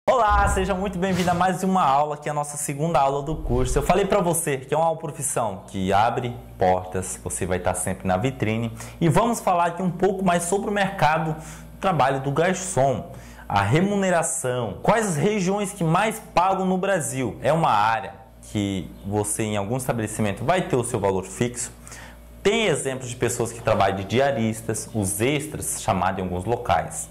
Olá, seja muito bem-vindo a mais uma aula, que é a nossa segunda aula do curso. Eu falei para você que é uma profissão que abre portas, você vai estar sempre na vitrine. E vamos falar aqui um pouco mais sobre o mercado de trabalho do garçom, a remuneração, quais as regiões que mais pagam no Brasil. É uma área que você em algum estabelecimento vai ter o seu valor fixo. Tem exemplos de pessoas que trabalham de diaristas, os extras, chamados em alguns locais.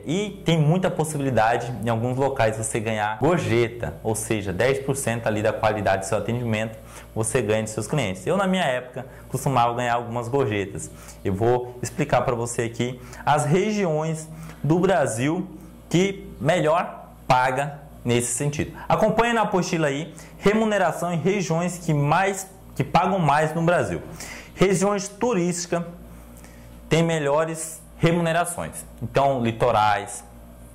E tem muita possibilidade em alguns locais você ganhar gorjeta, ou seja, 10% ali da qualidade do seu atendimento você ganha de seus clientes. Eu na minha época costumava ganhar algumas gorjetas. Eu vou explicar para você aqui as regiões do Brasil que melhor paga nesse sentido. Acompanhe na apostila aí, remuneração em regiões que pagam mais no Brasil. Regiões turísticas têm melhores remunerações. Então, litorais,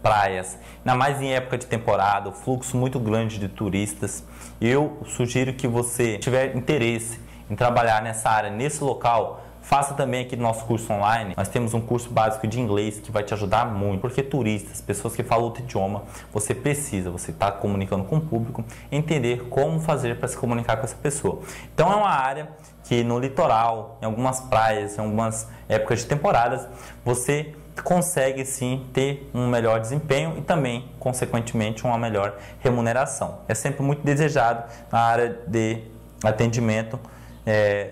praias, ainda mais em época de temporada, fluxo muito grande de turistas. Eu sugiro que você tiver interesse em trabalhar nessa área, nesse local, faça também aqui no nosso curso online. Nós temos um curso básico de inglês que vai te ajudar muito, porque turistas, pessoas que falam outro idioma, você está comunicando com o público, entender como fazer para se comunicar com essa pessoa. Então é uma área que no litoral, em algumas praias, em algumas épocas de temporadas, você consegue sim ter um melhor desempenho e também, consequentemente, uma melhor remuneração. É sempre muito desejado na área de atendimento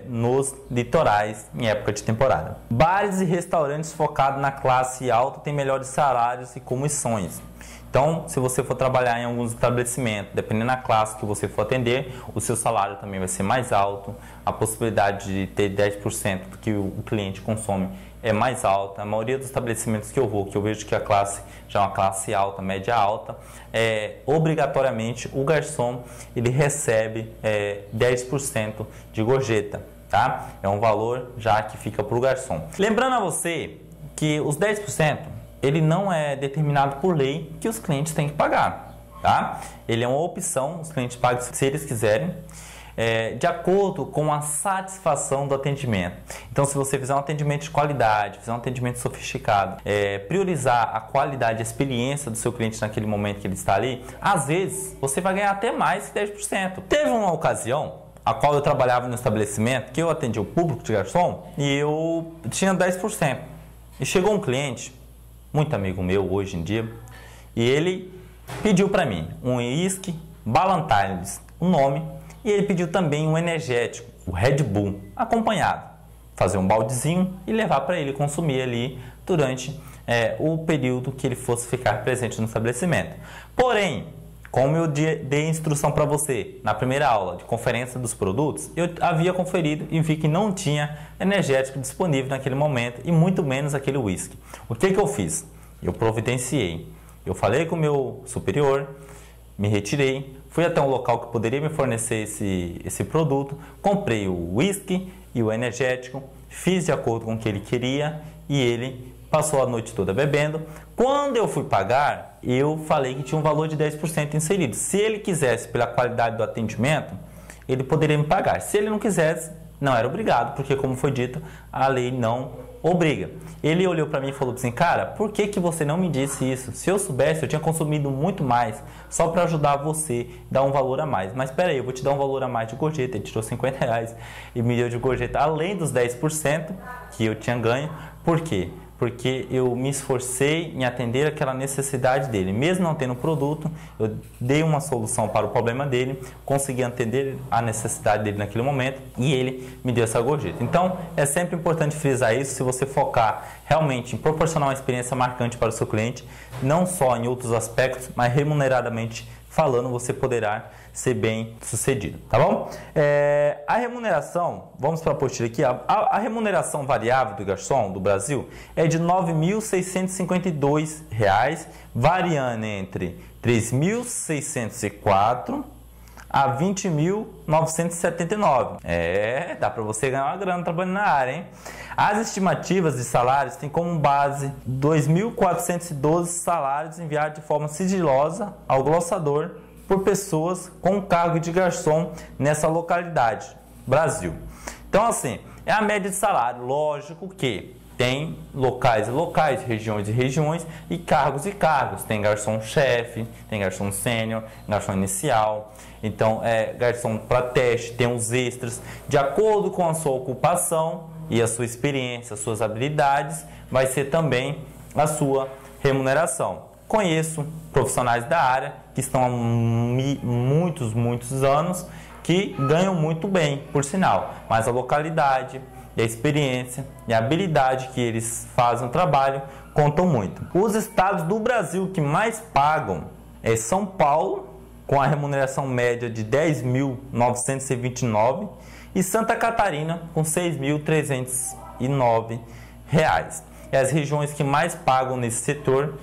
nos litorais em época de temporada. Bares e restaurantes focados na classe alta têm melhores salários e comissões. Então, se você for trabalhar em alguns estabelecimentos, dependendo da classe que você for atender, o seu salário também vai ser mais alto, a possibilidade de ter 10% do que o cliente consome é mais alta. A maioria dos estabelecimentos que eu vou, que eu vejo que a classe já é uma classe alta, média alta, obrigatoriamente o garçom ele recebe 10% de gorjeta, tá? É um valor já que fica para o garçom. Lembrando a você que os 10% ele não é determinado por lei que os clientes têm que pagar, tá? Ele é uma opção, os clientes pagam se eles quiserem, de acordo com a satisfação do atendimento. Então, se você fizer um atendimento de qualidade, fizer um atendimento sofisticado, priorizar a qualidade e a experiência do seu cliente naquele momento que ele está ali, às vezes você vai ganhar até mais que 10%. Teve uma ocasião a qual eu trabalhava no estabelecimento que eu atendia o público de garçom e eu tinha 10%. E chegou um cliente, muito amigo meu hoje em dia, e ele pediu para mim um whisky Ballantines, o nome, e ele pediu também um energético, o Red Bull, acompanhado. Fazer um baldezinho e levar para ele consumir ali durante o período que ele fosse ficar presente no estabelecimento. Porém, como eu dei instrução para você na primeira aula de conferência dos produtos, eu havia conferido e vi que não tinha energético disponível naquele momento e muito menos aquele whisky. O que eu fiz? Eu providenciei. Eu falei com o meu superior, me retirei, fui até um local que poderia me fornecer esse produto, comprei o whisky e o energético, fiz de acordo com o que ele queria e ele passou a noite toda bebendo. Quando eu fui pagar, eu falei que tinha um valor de 10% inserido. Se ele quisesse, pela qualidade do atendimento, ele poderia me pagar. Se ele não quisesse, não era obrigado, porque como foi dito, a lei não obriga. Ele olhou para mim e falou assim: cara, por que você não me disse isso? Se eu soubesse, eu tinha consumido muito mais, só para ajudar você, dar um valor a mais. Mas espera aí, eu vou te dar um valor a mais de gorjeta. Ele tirou R$50 e me deu de gorjeta, além dos 10% que eu tinha ganho. Por quê? Porque eu me esforcei em atender aquela necessidade dele. Mesmo não tendo produto, eu dei uma solução para o problema dele, consegui atender a necessidade dele naquele momento e ele me deu essa gorjeta. Então, é sempre importante frisar isso, se você focar realmente em proporcionar uma experiência marcante para o seu cliente, não só em outros aspectos, mas remuneradamente falando, você poderá ser bem sucedido, tá bom? A remuneração, vamos para a apostila aqui, a remuneração variável do garçom do Brasil é de R$ 9.652, variando entre R$ 3.604 a R$ 20.979. Dá para você ganhar uma grana trabalhando na área, hein? As estimativas de salários têm como base 2.412 salários enviados de forma sigilosa ao glossador por pessoas com cargo de garçom nessa localidade, Brasil. Então, assim, é a média de salário. Lógico que tem locais e locais, regiões e regiões, e cargos e cargos. Tem garçom-chefe, tem garçom sênior, garçom inicial. Então, garçom para teste, tem os extras. De acordo com a sua ocupação e a sua experiência, as suas habilidades, vai ser também a sua remuneração. Conheço profissionais da área que estão há muitos anos que ganham muito bem, por sinal, mas a localidade, a experiência e a habilidade que eles fazem o trabalho contam muito. Os estados do Brasil que mais pagam é São Paulo, com a remuneração média de R$ 10.929, e Santa Catarina, com R$ 6.309. E as regiões que mais pagam nesse setor,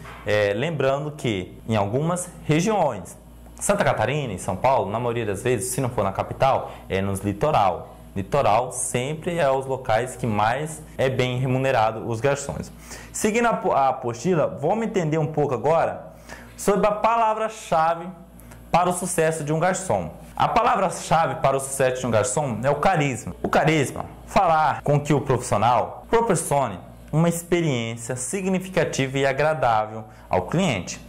lembrando que em algumas regiões, Santa Catarina e São Paulo, na maioria das vezes, se não for na capital, é nos litoral. Litoral sempre é os locais que mais é bem remunerado os garçons. Seguindo a apostila, vamos entender um pouco agora sobre a palavra-chave para o sucesso de um garçom. A palavra-chave para o sucesso de um garçom é o carisma. O carisma, falar com que o profissional proporcione uma experiência significativa e agradável ao cliente.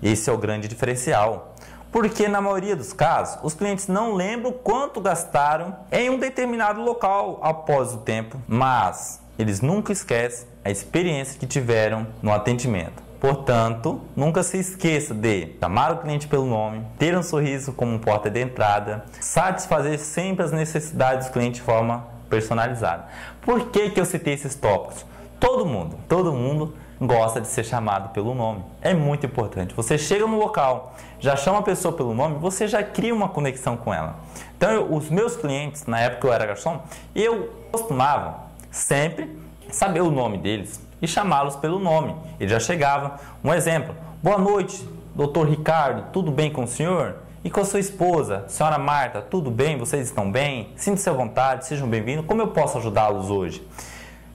Esse é o grande diferencial. Porque na maioria dos casos, os clientes não lembram quanto gastaram em um determinado local após o tempo, mas eles nunca esquecem a experiência que tiveram no atendimento. Portanto, nunca se esqueça de chamar o cliente pelo nome, ter um sorriso como porta de entrada, satisfazer sempre as necessidades do cliente de forma personalizada. Por que eu citei esses tópicos? Todo mundo gosta de ser chamado pelo nome. É muito importante. Você chega no local, já chama a pessoa pelo nome, você já cria uma conexão com ela. Então, os meus clientes, na época que eu era garçom, eu costumava sempre saber o nome deles e chamá-los pelo nome. Ele já chegava. Um exemplo: boa noite, doutor Ricardo, tudo bem com o senhor? E com a sua esposa, senhora Marta, tudo bem? Vocês estão bem? Sinta-se à vontade, sejam bem-vindos. Como eu posso ajudá-los hoje?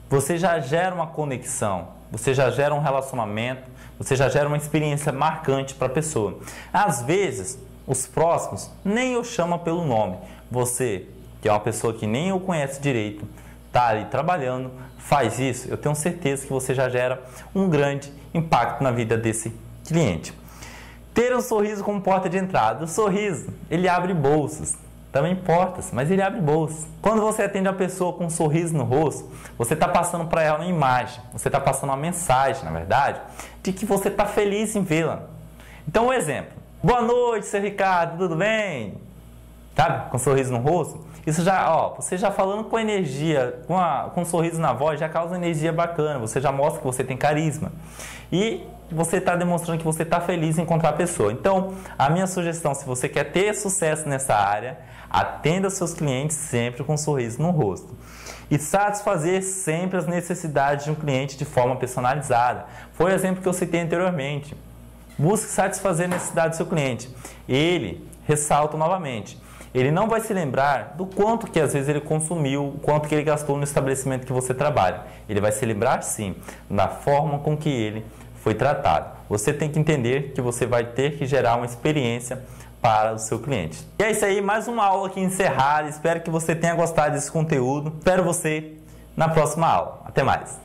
Você já gera uma conexão, você já gera um relacionamento, você já gera uma experiência marcante para a pessoa. Às vezes, os próximos nem o chamam pelo nome. Você, que é uma pessoa que nem o conhece direito, está ali trabalhando, faz isso, eu tenho certeza que você já gera um grande impacto na vida desse cliente. Ter um sorriso como porta de entrada. O sorriso, ele abre bolsas. Também portas, mas ele abre bolsas. Quando você atende a pessoa com um sorriso no rosto, você está passando para ela uma imagem, você está passando uma mensagem, na verdade, de que você está feliz em vê-la. Então, um exemplo: boa noite, seu Ricardo, tudo bem? Sabe? Com um sorriso no rosto. Isso já, você já falando com energia, com um sorriso na voz, já causa energia bacana, você já mostra que você tem carisma. E você está demonstrando que você está feliz em encontrar a pessoa. Então, a minha sugestão, se você quer ter sucesso nessa área, atenda seus clientes sempre com um sorriso no rosto. E satisfazer sempre as necessidades de um cliente de forma personalizada. Foi o exemplo que eu citei anteriormente. Busque satisfazer a necessidade do seu cliente. Ele, ressalto novamente, ele não vai se lembrar do quanto que às vezes ele consumiu, o quanto que ele gastou no estabelecimento que você trabalha. Ele vai se lembrar sim da forma com que ele foi tratado. Você tem que entender que você vai ter que gerar uma experiência para o seu cliente. E é isso aí, mais uma aula aqui encerrada. Espero que você tenha gostado desse conteúdo. Espero você na próxima aula. Até mais!